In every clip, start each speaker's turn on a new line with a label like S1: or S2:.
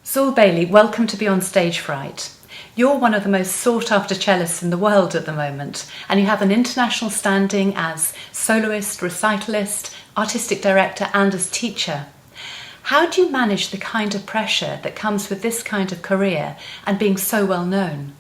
S1: Zuill Bailey, welcome to Beyond Stage Fright. You're one of the most sought-after cellists in the world at the moment, and you have an international standing as soloist, recitalist, artistic director, and as teacher. How do you manage the kind of pressure that comes with this kind of career and being so well known?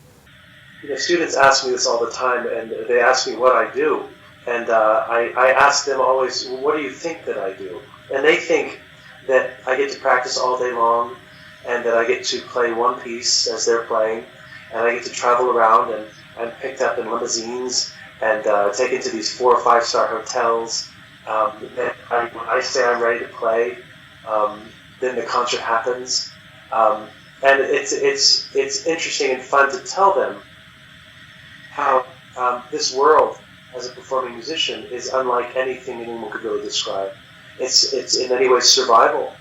S2: Students ask me this all the time, and they ask me what I do. And I ask them always, well, what do you think that I do? And they think that I get to practice all day long, and that I get to play one piece as they're playing, and I get to travel around and I'm picked up in limousines and taken to these 4 or 5 star hotels. When I say I'm ready to play, then the concert happens. And it's interesting and fun to tell them how this world as a performing musician is unlike anything anyone could really describe. It's in many ways survival.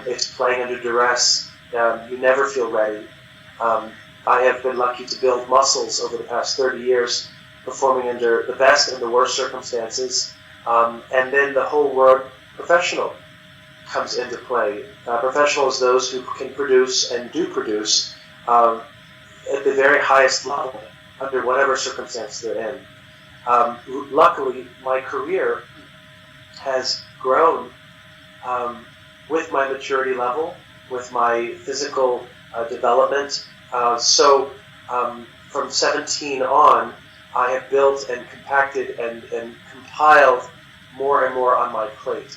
S2: It's playing under duress. You never feel ready. I have been lucky to build muscles over the past 30 years, performing under the best and the worst circumstances. And then the whole word professional comes into play. Professional is those who can produce and do produce at the very highest level under whatever circumstance they're in. Luckily, my career has grown with my maturity level, with my physical development. So from 17 on, I have built and compacted and compiled more and more on my plate.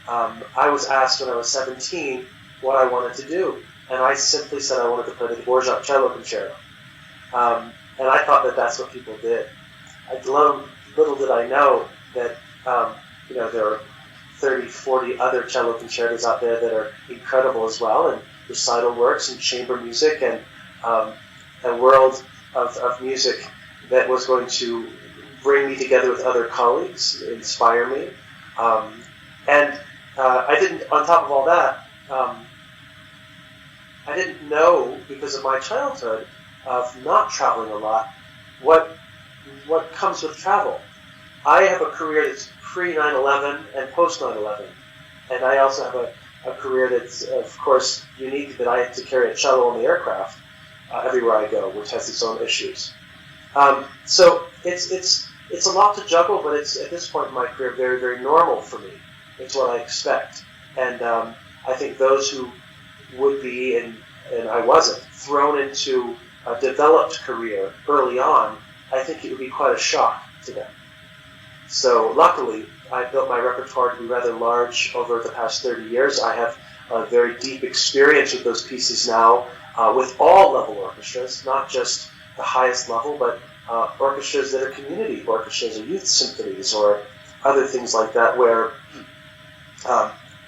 S2: I was asked when I was 17 what I wanted to do, and I simply said I wanted to play the Dvorak cello concerto. And I thought that that's what people did. Little did I know that there are 30, 40 other cello concertos out there that are incredible as well, and recital works and chamber music and a world of music that was going to bring me together with other colleagues, inspire me. And I didn't, on top of all that, I didn't know, because of my childhood of not traveling a lot, what comes with travel. I have a career that's pre-9/11 and post-9/11. And I also have a career that's, of course, unique, that I have to carry a cello on the aircraft everywhere I go, which has its own issues. So it's a lot to juggle, but it's, at this point in my career, very, very normal for me. It's what I expect. And I think those who would be, and I wasn't, thrown into a developed career early on, I think it would be quite a shock to them. So luckily, I built my repertoire to be rather large over the past 30 years. I have a very deep experience with those pieces now, with all level orchestras, not just the highest level, but orchestras that are community orchestras or youth symphonies or other things like that, where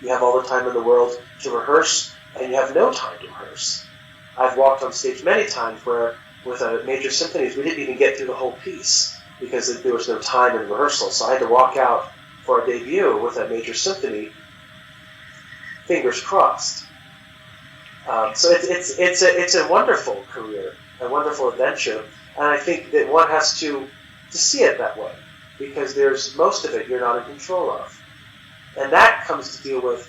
S2: you have all the time in the world to rehearse and you have no time to rehearse. I've walked on stage many times where with major symphonies we didn't even get through the whole piece because there was no time in rehearsal. So I had to walk out for a debut with a major symphony, fingers crossed. So it's a wonderful career, a wonderful adventure, and I think that one has to see it that way, because there's most of it you're not in control of. And that comes to deal with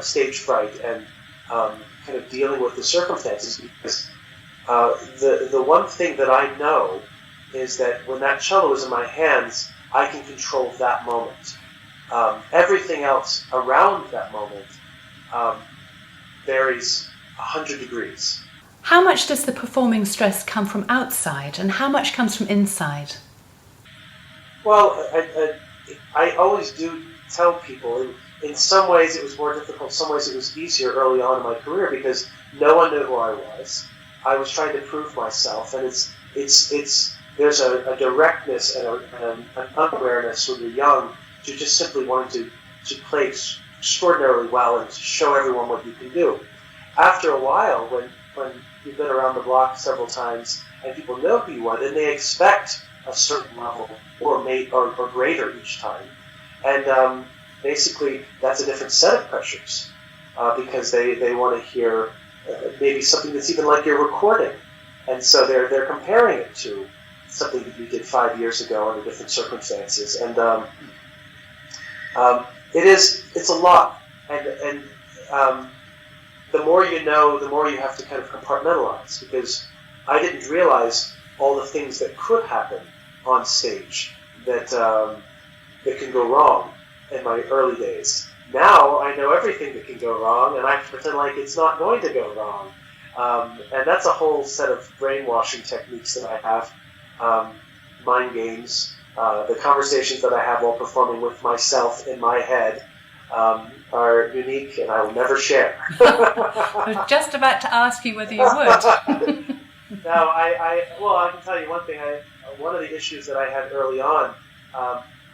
S2: stage fright and kind of dealing with the circumstances, because the one thing that I know is that when that cello is in my hands, I can control that moment. Everything else around that moment varies 100 degrees.
S1: How much does the performing stress come from outside, and how much comes from inside?
S2: Well, I always do tell people, in some ways it was more difficult, in some ways it was easier early on in my career, because no one knew who I was. I was trying to prove myself, and there's a directness and an unawareness when you're young to just simply wanting to play extraordinarily well and to show everyone what you can do. After a while, when you've been around the block several times and people know who you are, then they expect a certain level or greater each time. And basically, that's a different set of pressures because they want to hear maybe something that's even like your recording. And so they're comparing it to something that you did 5 years ago under different circumstances. And it's a lot. And the more you know, the more you have to kind of compartmentalize, because I didn't realize all the things that could happen on stage that can go wrong in my early days. Now I know everything that can go wrong, and I pretend like it's not going to go wrong. And that's a whole set of brainwashing techniques that I have, mind games, the conversations that I have while performing with myself in my head are unique, and I will never share.
S1: I was just about to ask you whether you would.
S2: No, I can tell you one thing. One of the issues that I had early on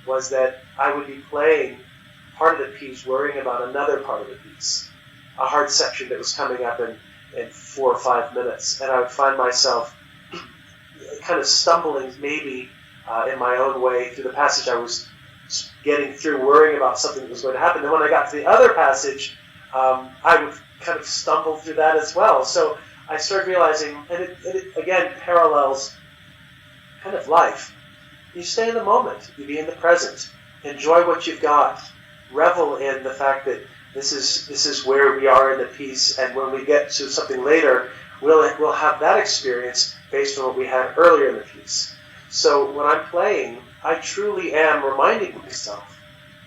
S2: was that I would be playing part of the piece, worrying about another part of the piece, a hard section that was coming up in 4 or 5 minutes, and I would find myself kind of stumbling maybe in my own way through the passage I was getting through, worrying about something that was going to happen. Then when I got to the other passage, I would kind of stumble through that as well. So I started realizing, and it again parallels kind of life. You stay in the moment, you be in the present, enjoy what you've got, revel in the fact that this is where we are in the piece, and when we get to something later, we'll have that experience based on what we had earlier in the piece. So when I'm playing, I truly am reminding myself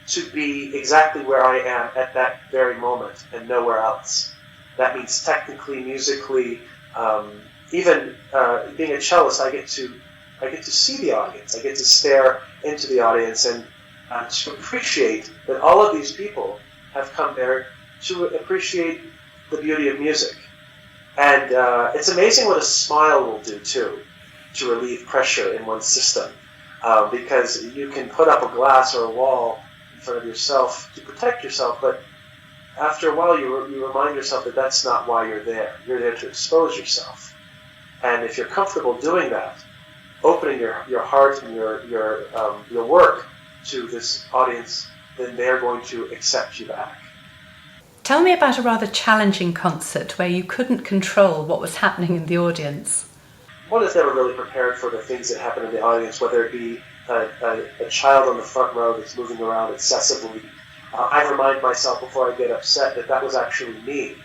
S2: to be exactly where I am at that very moment and nowhere else. That means technically, musically, even being a cellist, I get to see the audience. I get to stare into the audience and to appreciate that all of these people have come there to appreciate the beauty of music. And it's amazing what a smile will do, too, to relieve pressure in one's system. Because you can put up a glass or a wall in front of yourself to protect yourself, but after a while you remind yourself that that's not why you're there. You're there to expose yourself. And if you're comfortable doing that, opening your heart and your work to this audience, then they're going to accept you back.
S1: Tell me about a rather challenging concert where you couldn't control what was happening in the audience.
S2: One is never really prepared for the things that happen in the audience, whether it be a child on the front row that's moving around excessively. I remind myself before I get upset that was actually me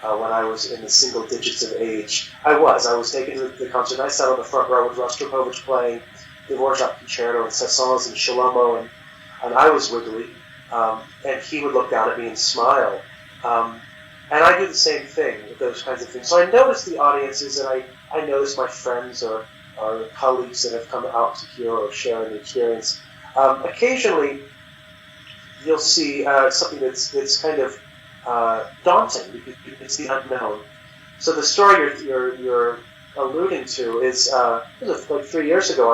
S2: when I was in the single digits of age. I was taken to the concert. I sat on the front row with Rostropovich playing the Dvorak Concerto and Sassons and Shalomo, and I was wiggly, and he would look down at me and smile. And I do the same thing with those kinds of things. So I notice the audiences, and I notice my friends or colleagues that have come out to hear or share the experience. Occasionally, you'll see something that's kind of daunting because it's the unknown. So the story you're alluding to is like 3 years ago.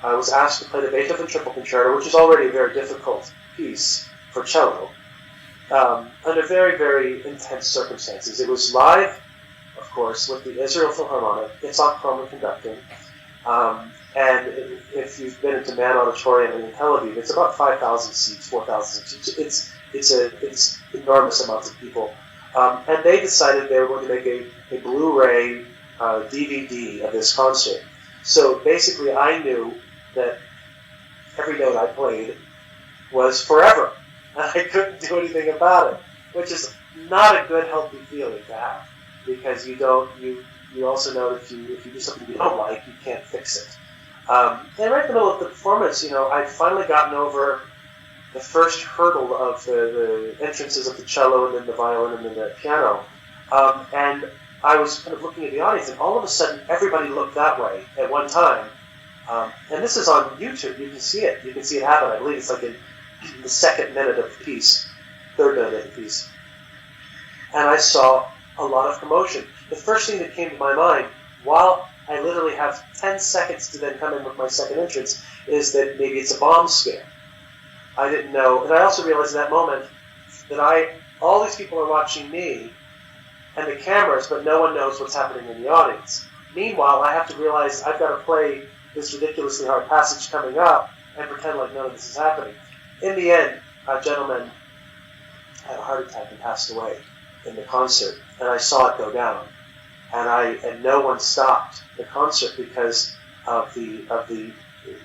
S2: I was asked to play the Beethoven Triple Concerto, which is already a very difficult piece for cello, under very, very intense circumstances. It was live, of course, with the Israel Philharmonic. It's on chroma conducting. And if you've been into Mann Auditorium in Tel Aviv, it's about 5,000 seats, 4,000 seats. It's enormous amounts of people. And they decided they were going to make a Blu-ray DVD of this concert. So basically I knew that every note I played was forever. And I couldn't do anything about it, which is not a good, healthy feeling to have, because you also know that if you do something you don't like, you can't fix it. And right in the middle of the performance, I'd finally gotten over the first hurdle of the entrances of the cello and then the violin and then the piano. And I was kind of looking at the audience, and all of a sudden everybody looked that way at one time. And this is on YouTube. You can see it. You can see it happen. I believe it's like in the second minute of the piece, third minute of the piece. And I saw a lot of commotion. The first thing that came to my mind, while I literally have 10 seconds to then come in with my second entrance, is that maybe it's a bomb scare. I didn't know. And I also realized in that moment that all these people are watching me and the cameras, but no one knows what's happening in the audience. Meanwhile, I have to realize I've got to play this ridiculously hard passage coming up and pretend like none of this is happening. In the end, a gentleman had a heart attack and passed away in the concert, and I saw it go down. And no one stopped the concert because of the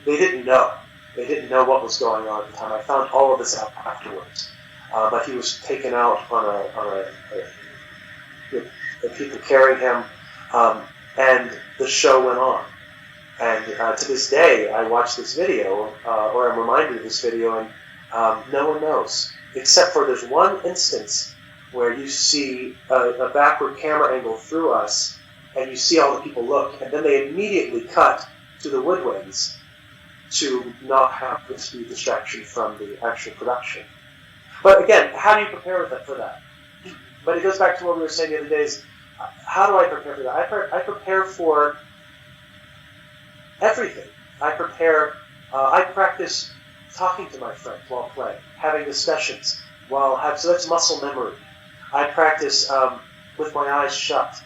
S2: they didn't know. They didn't know what was going on at the time. I found all of this out afterwards. But he was taken out on a and people carrying him, and the show went on. And to this day, I watch this video, or I'm reminded of this video, and no one knows. Except for there's one instance where you see a backward camera angle through us, and you see all the people look, and then they immediately cut to the woodwinds to not have this be a distraction from the actual production. But again, how do you prepare for that? But it goes back to what we were saying the other day is, how do I prepare for that? I prepare for everything. I practice talking to my friends while playing, having discussions, so that's muscle memory. I practice with my eyes shut,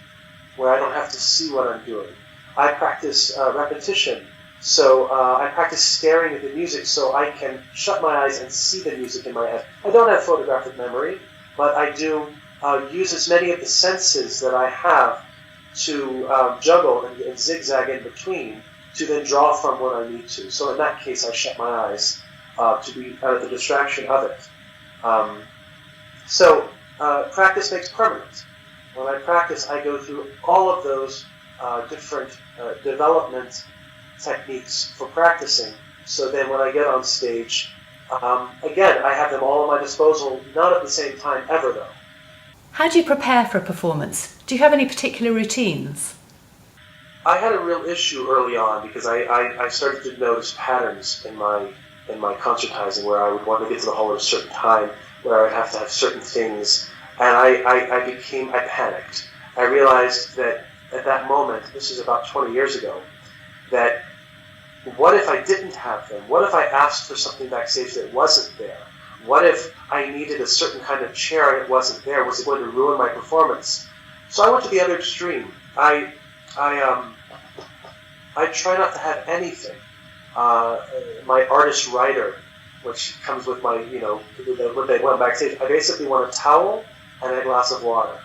S2: where I don't have to see what I'm doing. I practice repetition, so I practice staring at the music so I can shut my eyes and see the music in my head. I don't have photographic memory, but I do use as many of the senses that I have to juggle and zigzag in between to then draw from what I need to. So in that case, I shut my eyes to be out of the distraction of it. So practice makes permanent. When I practice, I go through all of those different development techniques for practicing. So then when I get on stage, again, I have them all at my disposal, not at the same time ever though.
S1: How do you prepare for a performance? Do you have any particular routines?
S2: I had a real issue early on because I started to notice patterns in my concertizing where I would want to get to the hall at a certain time, where I would have to have certain things, and I panicked. I realized that at that moment, this is about 20 years ago, that what if I didn't have them? What if I asked for something backstage that wasn't there? What if I needed a certain kind of chair and it wasn't there? Was it going to ruin my performance? So I went to the other extreme. I try not to have anything. My artist writer, which comes with my, when they went backstage, I basically want a towel and a glass of water.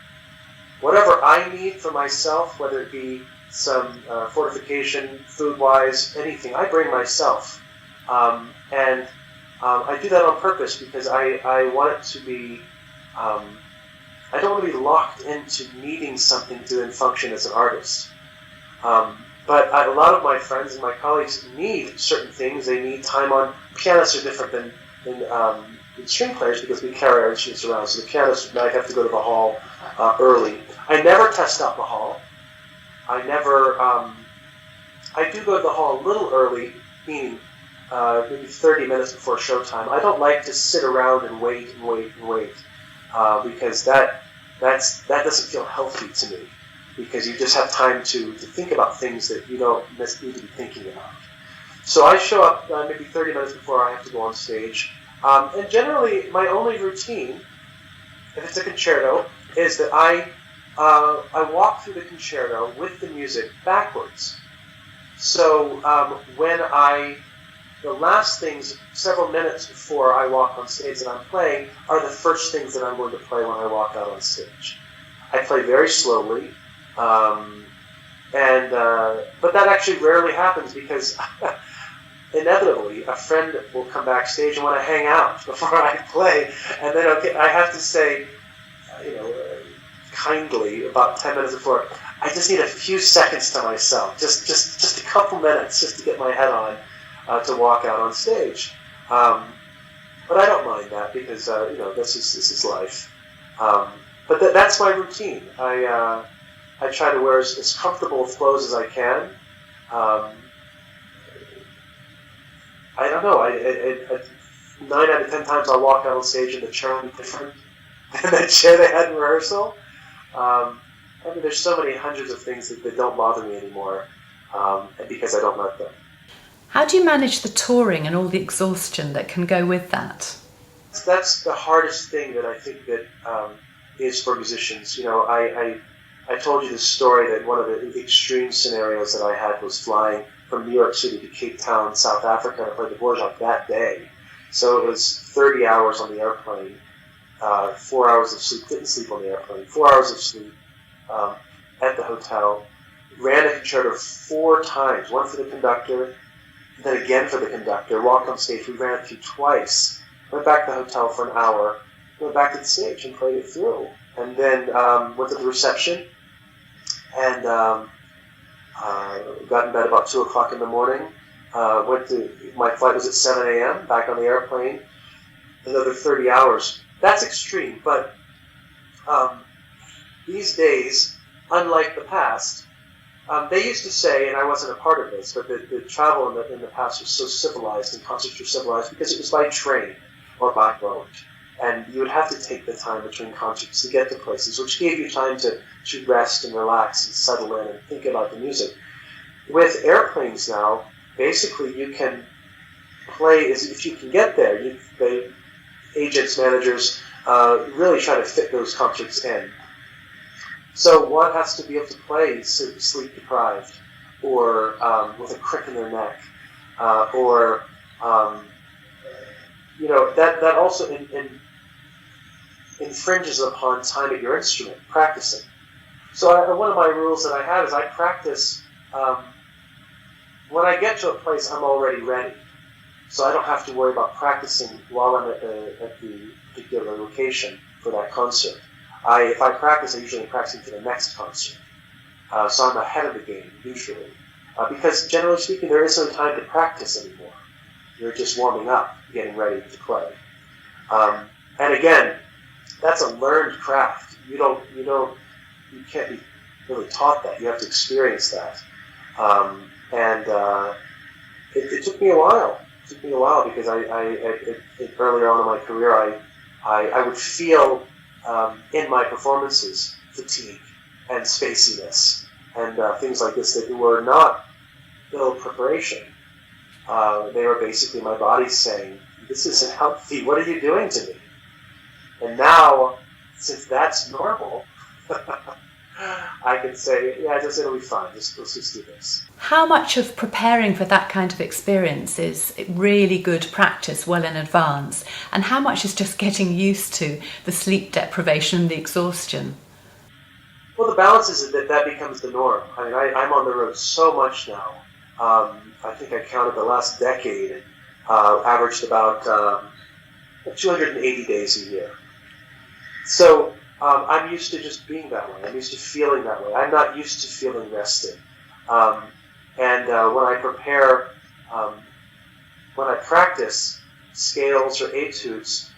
S2: Whatever I need for myself, whether it be some fortification, food-wise, anything, I bring myself. And I do that on purpose because I want it to be, I don't want to be locked into needing something to then function as an artist. But a lot of my friends and my colleagues need certain things. They need time on. Pianists are different than string players because we carry our instruments around. So the pianist might have to go to the hall early. I never test out the hall. I do go to the hall a little early, meaning maybe 30 minutes before showtime. I don't like to sit around and wait because that doesn't feel healthy to me. Because you just have time to think about things that you don't necessarily need to be thinking about. So I show up maybe 30 minutes before I have to go on stage. And generally, my only routine, if it's a concerto, is that I walk through the concerto with the music backwards. So the last things, several minutes before I walk on stage that I'm playing, are the first things that I'm going to play when I walk out on stage. I play very slowly. But that actually rarely happens because inevitably a friend will come backstage and want to hang out before I play, and then I have to say, kindly about 10 minutes before, I just need a few seconds to myself, just a couple minutes, just to get my head on to walk out on stage. But I don't mind that because this is life. But that's my routine. I try to wear as comfortable clothes as I can. I don't know. 9 out of 10 times I'll walk out on stage and the chair will be different than the chair they had in rehearsal. There's so many hundreds of things that don't bother me anymore because I don't let them.
S1: How do you manage the touring and all the exhaustion that can go with that?
S2: That's the hardest thing that I think that is for musicians. I told you the story that one of the extreme scenarios that I had was flying from New York City to Cape Town, South Africa, to play the Dvorak that day. So it was 30 hours on the airplane, 4 hours of sleep, didn't sleep on the airplane, 4 hours of sleep at the hotel, ran a concerto 4 times, one for the conductor, then again for the conductor, walked on stage, we ran it through twice, went back to the hotel for an hour, went back to the stage and played it through. And then went to the reception, and got in bed about 2 o'clock in the morning. My flight was at 7 a.m., back on the airplane, another 30 hours. That's extreme, but these days, unlike the past, they used to say, and I wasn't a part of this, but the travel in the past was so civilized, and concerts were civilized because it was by train or by boat. And you would have to take the time between concerts to get to places, which gave you time to rest and relax and settle in and think about the music. With airplanes now, basically you can play, as if you can get there, the agents, managers really try to fit those concerts in. So one has to be able to play sleep deprived, or with a crick in their neck, or that also infringes upon time at your instrument, practicing. So one of my rules that I have is I practice. When I get to a place, I'm already ready, so I don't have to worry about practicing while I'm at the particular location for that concert. If I practice, I usually am practicing for the next concert. So I'm ahead of the game, usually. Because generally speaking, there is no time to practice anymore. You're just warming up, getting ready to play. And again, that's a learned craft. You can't be really taught that. You have to experience that. It took me a while. It took me a while because earlier on in my career, I would feel in my performances fatigue and spaciness and things like this that were not ill preparation. They were basically my body saying, "This isn't healthy. What are you doing to me?" And now, since that's normal, I can say, "Yeah, it'll be fine. Let's just do this."
S1: How much of preparing for that kind of experience is really good practice well in advance, and how much is just getting used to the sleep deprivation and the exhaustion?
S2: Well, the balance is that becomes the norm. I mean, I'm on the road so much now. I think I counted the last decade, averaged about 280 days a year. So I'm used to just being that way. I'm used to feeling that way. I'm not used to feeling rested. And when I prepare, when I practice scales or etudes,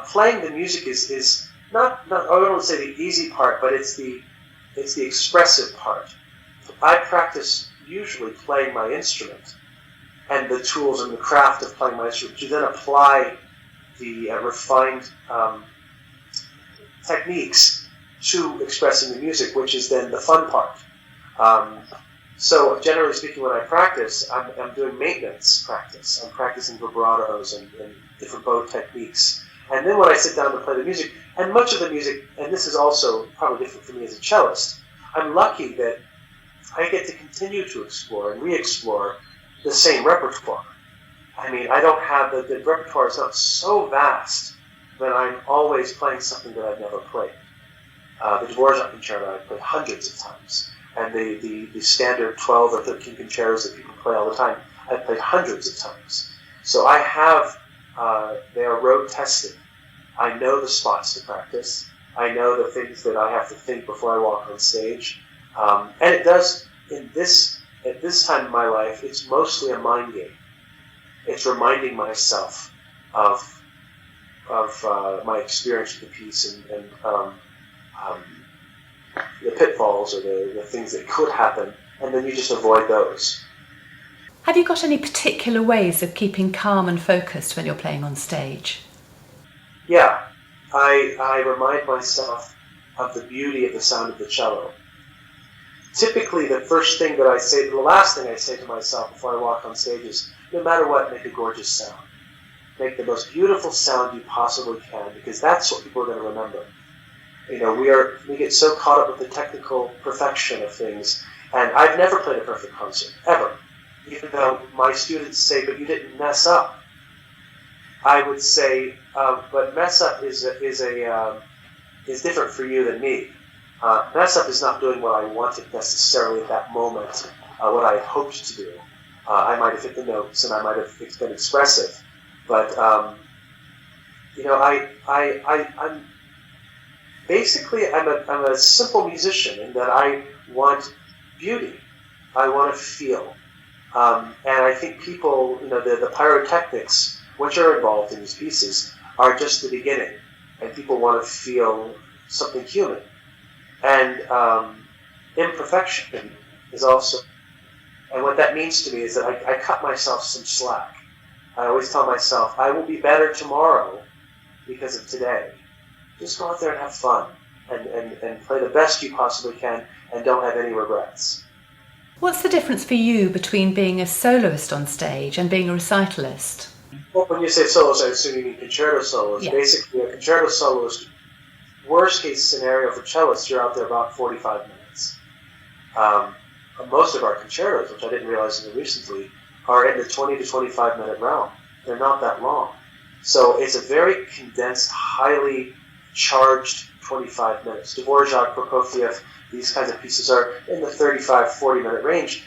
S2: playing the music is not I don't want to say the easy part, but it's the expressive part. I practice usually playing my instrument and the tools and the craft of playing my instrument, to then apply the refined techniques to expressing the music, which is then the fun part. So generally speaking, when I practice, I'm doing maintenance practice. I'm practicing vibratos and different bow techniques. And then when I sit down to play the music, and much of the music, and this is also probably different for me as a cellist, I'm lucky that I get to continue to explore and re-explore the same repertoire. I mean, I don't have, the repertoire is not so vast that I'm always playing something that I've never played. The Dvorak concerto I've played hundreds of times. And the standard 12 or 13 concertos that people play all the time, I've played hundreds of times. So I have, they are road tested. I know the spots to practice. I know the things that I have to think before I walk on stage. And it does, at this time in my life, it's mostly a mind game. It's reminding myself of my experience with the piece and the pitfalls or the things that could happen, and then you just avoid those.
S1: Have you got any particular ways of keeping calm and focused when you're playing on stage?
S2: Yeah, I remind myself of the beauty of the sound of the cello. Typically, the last thing I say to myself before I walk on stage is, no matter what, make a gorgeous sound. Make the most beautiful sound you possibly can, because that's what people are going to remember. You know, we get so caught up with the technical perfection of things, and I've never played a perfect concert, ever. Even though my students say, "But you didn't mess up." I would say, but mess up is different for you than me. Mess up is not doing what I wanted necessarily at that moment, what I hoped to do. I might have hit the notes and I might have been expressive, but I'm basically I'm a simple musician in that want beauty. I want to feel. And I think people, the pyrotechnics, which are involved in these pieces, are just the beginning. And people want to feel something human. And imperfection is also, and what that means to me is that I cut myself some slack. I always tell myself, I will be better tomorrow because of today. Just go out there and have fun and play the best you possibly can and don't have any regrets.
S1: What's the difference for you between being a soloist on stage and being a recitalist?
S2: Well, when you say soloist, I assume you mean concerto soloist.
S1: Yeah.
S2: Basically, a concerto soloist, worst case scenario for cellists, you're out there about 45 minutes. Most of our concertos, which I didn't realize until recently, are in the 20 to 25 minute realm. They're not that long. So it's a very condensed, highly charged 25 minutes. Dvorak, Prokofiev, these kinds of pieces are in the 35, 40 minute range.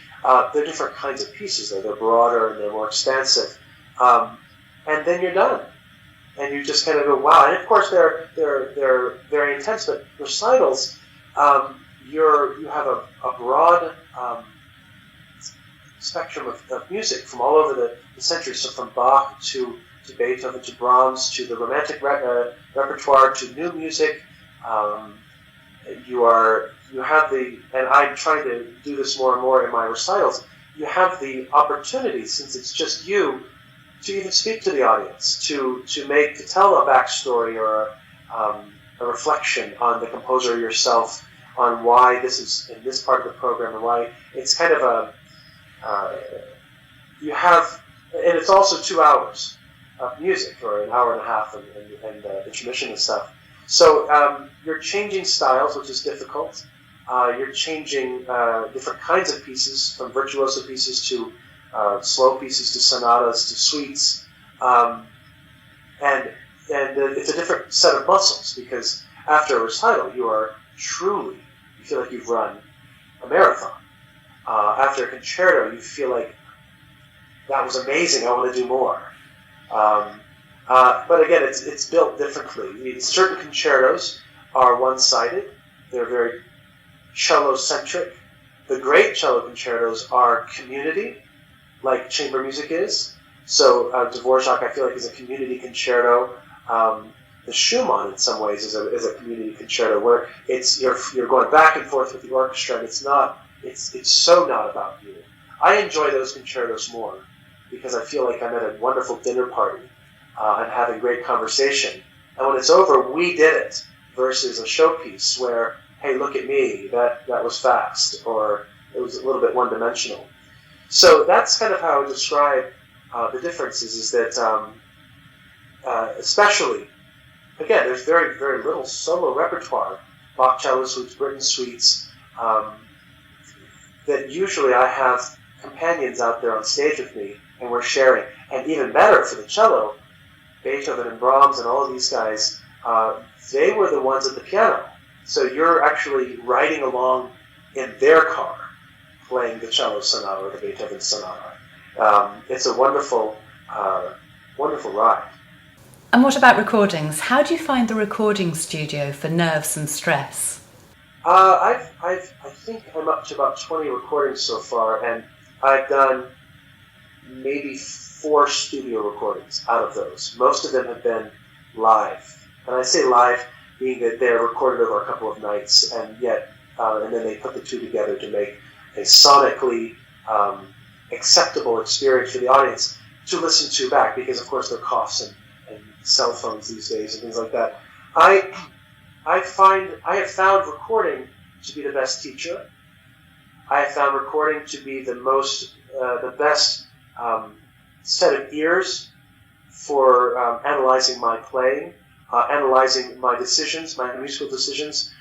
S2: They're different kinds of pieces, though. They're broader and they're more expansive. And then you're done. And you just kind of go, wow. And of course, they're very intense, but recitals, you have a broad spectrum of music from all over the centuries. So from Bach to Beethoven to Brahms to the Romantic repertoire to new music. You have and I'm trying to do this more and more in my recitals, you have the opportunity, since it's just you, to even speak to the audience, to tell a backstory or a reflection on the composer or yourself, on why this is in this part of the program, and why it's kind of you have, and it's also 2 hours of music, or an hour and a half, and intermission and stuff. So you're changing styles, which is difficult. You're changing different kinds of pieces, from virtuoso pieces to slow pieces to sonatas to suites, and it's a different set of muscles, because after a recital you feel like you've run a marathon. After a concerto you feel like, that was amazing, I want to do more. But again, it's built differently. Certain concertos are one-sided. They're very cello-centric. The great cello concertos are community, like chamber music is. So Dvorak, I feel like, is a community concerto. The Schumann, in some ways, is a community concerto, where you're going back and forth with the orchestra, and it's so not about you. I enjoy those concertos more, because I feel like I'm at a wonderful dinner party and having great conversation. And when it's over, we did it, versus a showpiece where, hey, look at me, that was fast, or it was a little bit one-dimensional. So that's kind of how I would describe the differences, is that especially, again, there's very, very little solo repertoire, Bach cello suites, Britten suites, that usually I have companions out there on stage with me, and we're sharing. And even better for the cello, Beethoven and Brahms and all of these guys, they were the ones at the piano. So you're actually riding along in their car, playing the cello sonata or the Beethoven sonata. It's a wonderful, wonderful ride.
S1: And what about recordings? How do you find the recording studio for nerves and stress?
S2: I think I'm up to about 20 recordings so far, and I've done maybe 4 studio recordings out of those. Most of them have been live. And I say live, being that they're recorded over a couple of nights, and then they put the two together to make a sonically acceptable experience for the audience to listen to back, because of course there are coughs and cell phones these days and things like that. I have found recording to be the best teacher. I have found recording to be the best set of ears for analyzing my playing, analyzing my decisions, my musical decisions.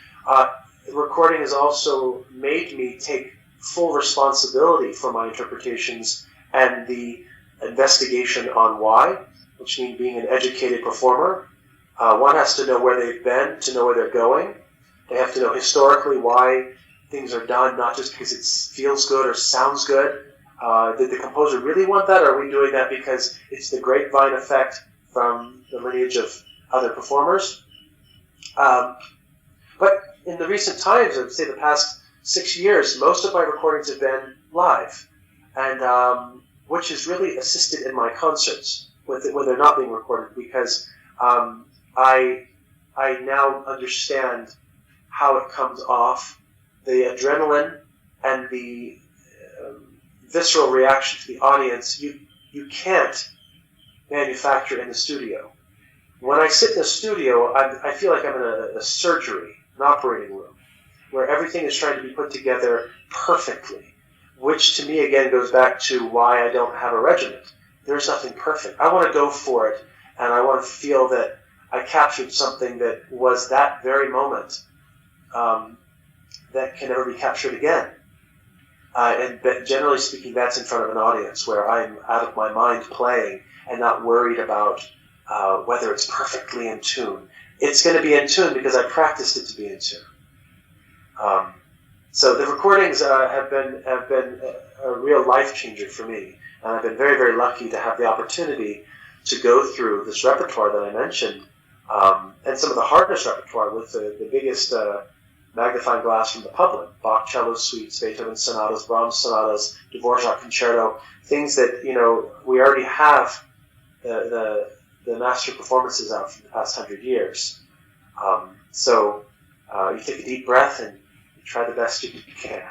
S2: Recording has also made me take full responsibility for my interpretations and the investigation on why, which means being an educated performer. One has to know where they've been to know where they're going. They have to know historically why things are done, not just because it feels good or sounds good. Did the composer really want that, or are we doing that because it's the grapevine effect from the lineage of other performers? But in the recent times, I would say the past 6 years, most of my recordings have been live, and which has really assisted in my concerts when they're not being recorded, because I now understand how it comes off, the adrenaline and the visceral reaction to the audience. You can't manufacture in the studio. When I sit in the studio, I feel like I'm in a surgery, an operating room, where everything is trying to be put together perfectly, which to me again goes back to why I don't have a regiment. There's nothing perfect. I want to go for it, and I want to feel that I captured something that was that very moment that can never be captured again. And generally speaking, that's in front of an audience where I'm out of my mind playing and not worried about whether it's perfectly in tune. It's going to be in tune because I practiced it to be in tune. So the recordings have been a real life changer for me, and I've been very, very lucky to have the opportunity to go through this repertoire that I mentioned, and some of the hardest repertoire with the biggest magnifying glass from the public: Bach cello suites, Beethoven sonatas, Brahms sonatas, Dvorak concerto, things that we already have the master performances out from the past 100 years. So you take a deep breath and you try the best you can.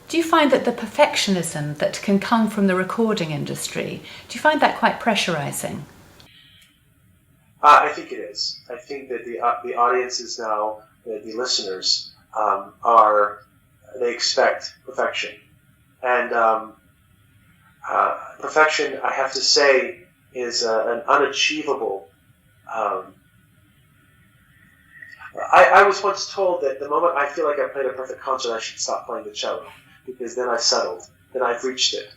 S1: Do you find that the perfectionism that can come from the recording industry, do you find that quite pressurizing?
S2: I think it is. I think that the audiences now, the listeners, they expect perfection. And perfection, I have to say, is an unachievable. I was once told that the moment I feel like I played a perfect concert, I should stop playing the cello, because then I've settled, then I've reached it.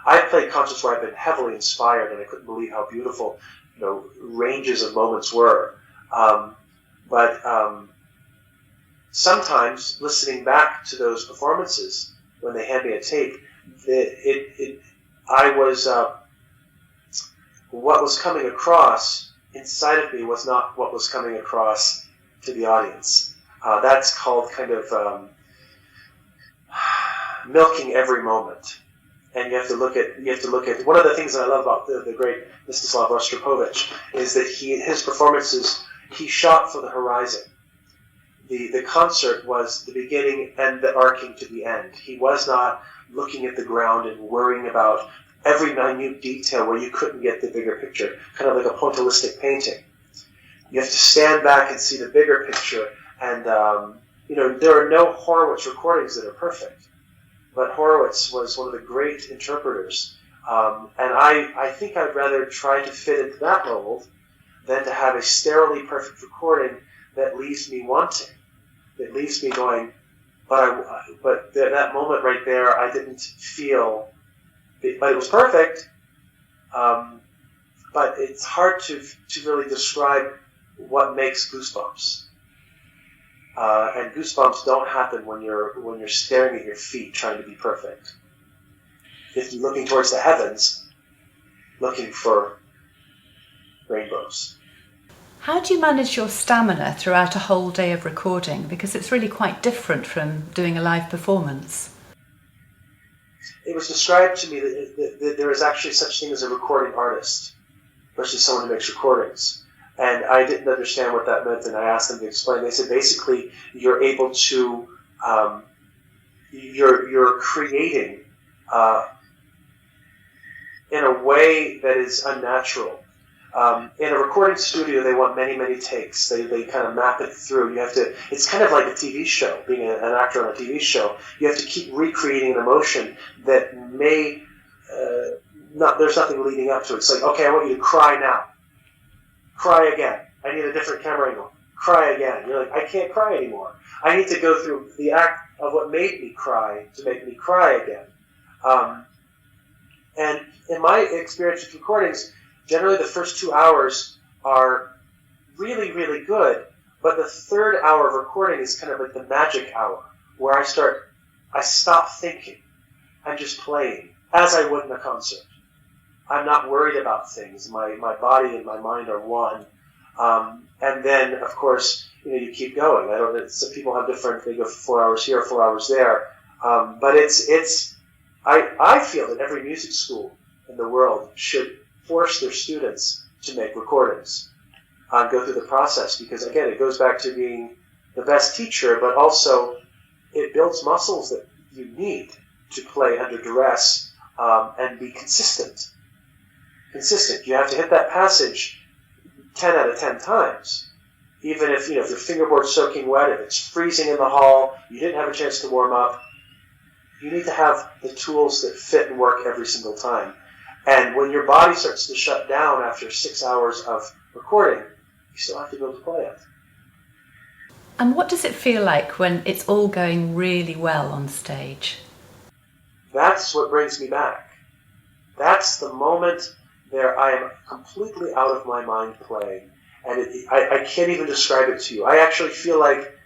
S2: I've played concerts where I've been heavily inspired, and I couldn't believe how beautiful, ranges of moments were. But sometimes listening back to those performances when they hand me a tape, what was coming across inside of me was not what was coming across to the audience. That's called kind of milking every moment. And you have to look at one of the things that I love about the great Mstislav Rostropovich is that his performances, he shot for the horizon. The concert was the beginning and the arcing to the end. He was not looking at the ground and worrying about every minute detail where you couldn't get the bigger picture, kind of like a pointillistic painting. You have to stand back and see the bigger picture, and there are no Horowitz recordings that are perfect. But Horowitz was one of the great interpreters, and I think I'd rather try to fit into that mold than to have a sterilely perfect recording that leaves me wanting, that leaves me going, but that moment right there, I didn't feel, but it was perfect. But it's hard to really describe what makes goosebumps. And goosebumps don't happen when you're staring at your feet trying to be perfect. If you're looking towards the heavens, looking for rainbows.
S1: How do you manage your stamina throughout a whole day of recording? Because it's really quite different from doing a live performance.
S2: It was described to me that there is actually such thing as a recording artist versus someone who makes recordings. And I didn't understand what that meant, and I asked them to explain. They said basically you're able to, you're creating in a way that is unnatural. In a recording studio, they want many, many takes. They kind of map it through. You have to. It's kind of like a TV show. Being an actor on a TV show, you have to keep recreating an emotion that may not. There's nothing leading up to it. It's like, okay, I want you to cry now. Cry again. I need a different camera angle. Cry again. You're like, I can't cry anymore. I need to go through the act of what made me cry to make me cry again. And in my experience with recordings, generally the first 2 hours are really, really good, but the third hour of recording is kind of like the magic hour, where I stop thinking. I'm just playing, as I would in a concert. I'm not worried about things. My body and my mind are one. And then, of course, you keep going. I don't know. Some people have different. They go 4 hours here, 4 hours there. But I feel that every music school in the world should force their students to make recordings, go through the process, because again, it goes back to being the best teacher, but also it builds muscles that you need to play under duress and be consistent. You have to hit that passage 10 out of 10 times. Even if, if your fingerboard's soaking wet, if it's freezing in the hall, you didn't have a chance to warm up, you need to have the tools that fit and work every single time. And when your body starts to shut down after 6 hours of recording, you still have to be able to play it.
S1: And what does it feel like when it's all going really well on stage?
S2: That's what brings me back. That's the moment there I am completely out of my mind playing. And I can't even describe it to you. I actually feel like,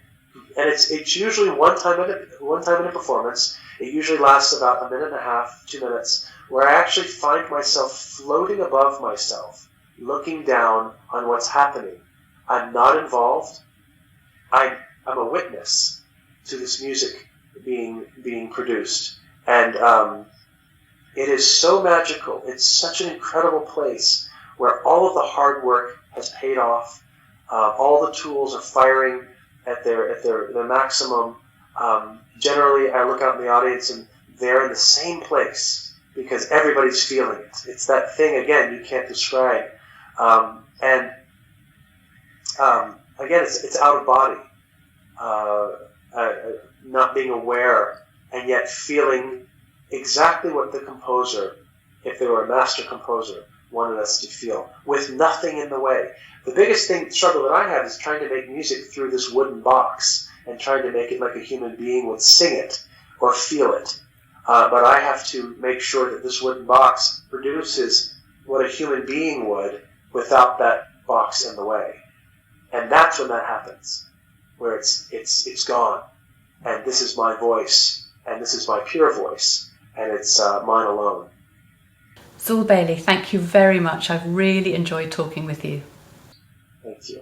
S2: and it's usually one time in a performance. It usually lasts about a minute and a half, 2 minutes, where I actually find myself floating above myself, looking down on what's happening. I'm not involved. I'm a witness to this music being produced, and it is so magical. It's such an incredible place where all of the hard work has paid off. All the tools are firing at their maximum. Generally, I look out in the audience and they're in the same place because everybody's feeling it. It's that thing again you can't describe. Again, it's out of body, not being aware, and yet feeling exactly what the composer, if they were a master composer, wanted us to feel, with nothing in the way. The biggest struggle that I have is trying to make music through this wooden box and trying to make it like a human being would sing it or feel it. But I have to make sure that this wooden box produces what a human being would without that box in the way. And that's when that happens, where it's gone. And this is my voice, and this is my pure voice, and it's mine alone.
S1: Zuill Bailey, thank you very much. I've really enjoyed talking with you.
S2: Thank you.